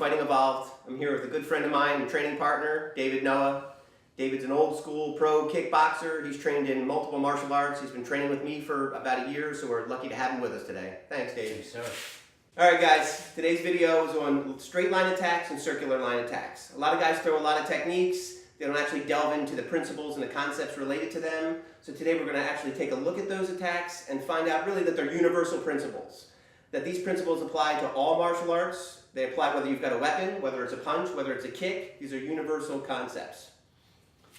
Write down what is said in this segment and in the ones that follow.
Fighting Evolved. I'm here with a good friend of mine and training partner, David Noah. David's an old school pro kickboxer. He's trained in multiple martial arts. He's been training with me for about a year, so we're lucky to have him with us today. Thanks, Dave. Thank you, sir. Alright guys, today's video is on straight line attacks and circular line attacks. A lot of guys throw a lot of techniques. They don't actually delve into the principles and the concepts related to them. So today we're going to actually take a look at those attacks and find out really that they're universal principles. That these principles apply to all martial arts. They apply whether you've got a weapon, whether it's a punch, whether it's a kick. These are universal concepts.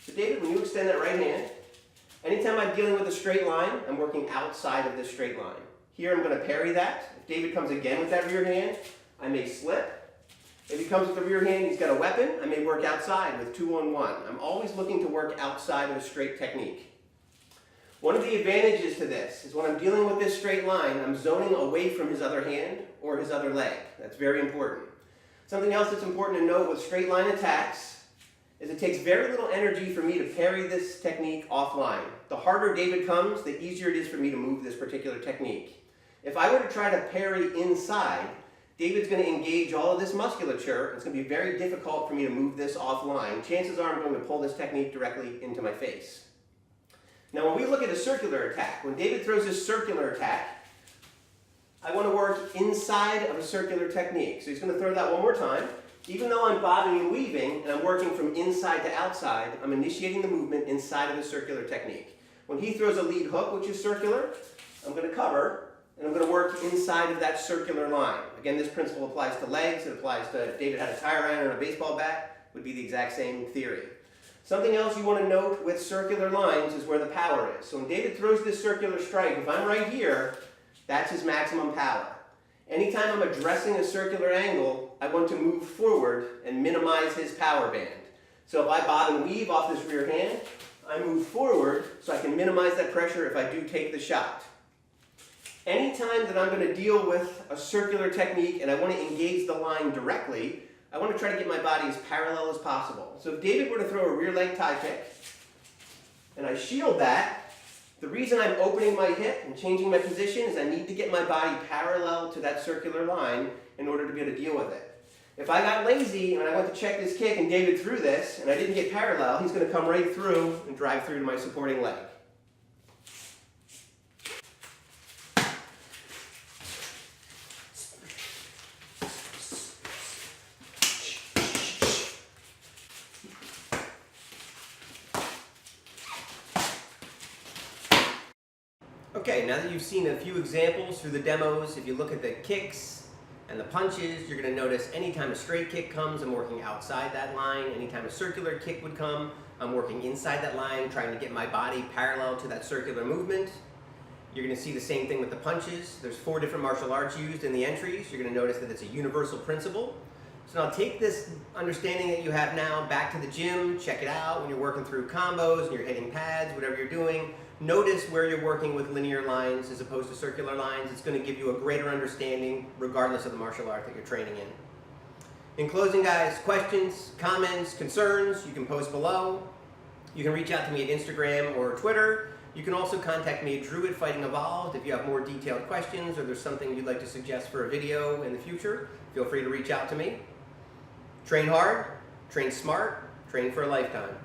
So David, when you extend that right hand, anytime I'm dealing with a straight line, I'm working outside of this straight line. Here I'm going to parry that. If David comes again with that rear hand, I may slip. If he comes with the rear hand, he's got a weapon, I may work outside with 2-on-1. I'm always looking to work outside of a straight technique. One of the advantages to this is when I'm dealing with this straight line, I'm zoning away from his other hand or his other leg. That's very important. Something else that's important to note with straight line attacks is it takes very little energy for me to parry this technique offline. The harder David comes, the easier it is for me to move this particular technique. If I were to try to parry inside, David's going to engage all of this musculature. It's going to be very difficult for me to move this offline. Chances are I'm going to pull this technique directly into my face. Now when we look at a circular attack, when David throws this circular attack, I want to work inside of a circular technique. So he's going to throw that one more time. Even though I'm bobbing and weaving and I'm working from inside to outside, I'm initiating the movement inside of a circular technique. When he throws a lead hook, which is circular, I'm going to cover and I'm going to work inside of that circular line. Again, this principle applies to legs. It applies to if David had a tire iron and a baseball bat, would be the exact same theory. Something else you want to note with circular lines is where the power is. So when David throws this circular strike, if I'm right here, that's his maximum power. Anytime I'm addressing a circular angle, I want to move forward and minimize his power band. So if I bob and weave off this rear hand, I move forward so I can minimize that pressure if I do take the shot. Anytime that I'm going to deal with a circular technique and I want to engage the line directly, I want to try to get my body as parallel as possible. So if David were to throw a rear leg tie kick and I shield that, the reason I'm opening my hip and changing my position is I need to get my body parallel to that circular line in order to be able to deal with it. If I got lazy and I went to check this kick and David threw this and I didn't get parallel, he's going to come right through and drive through to my supporting leg. Okay, now that you've seen a few examples through the demos, if you look at the kicks and the punches, you're going to notice anytime a straight kick comes, I'm working outside that line. Anytime a circular kick would come, I'm working inside that line, trying to get my body parallel to that circular movement. You're going to see the same thing with the punches. There's 4 different martial arts used in the entries. You're going to notice that it's a universal principle. So now take this understanding that you have now back to the gym, check it out when you're working through combos and you're hitting pads, whatever you're doing. Notice where you're working with linear lines as opposed to circular lines. It's going to give you a greater understanding regardless of the martial art that you're training in. In closing, guys, questions, comments, concerns, you can post below. You can reach out to me at Instagram or Twitter. You can also contact me at Drew at Fighting Evolved if you have more detailed questions or there's something you'd like to suggest for a video in the future. Feel free to reach out to me. Train hard, train smart, train for a lifetime.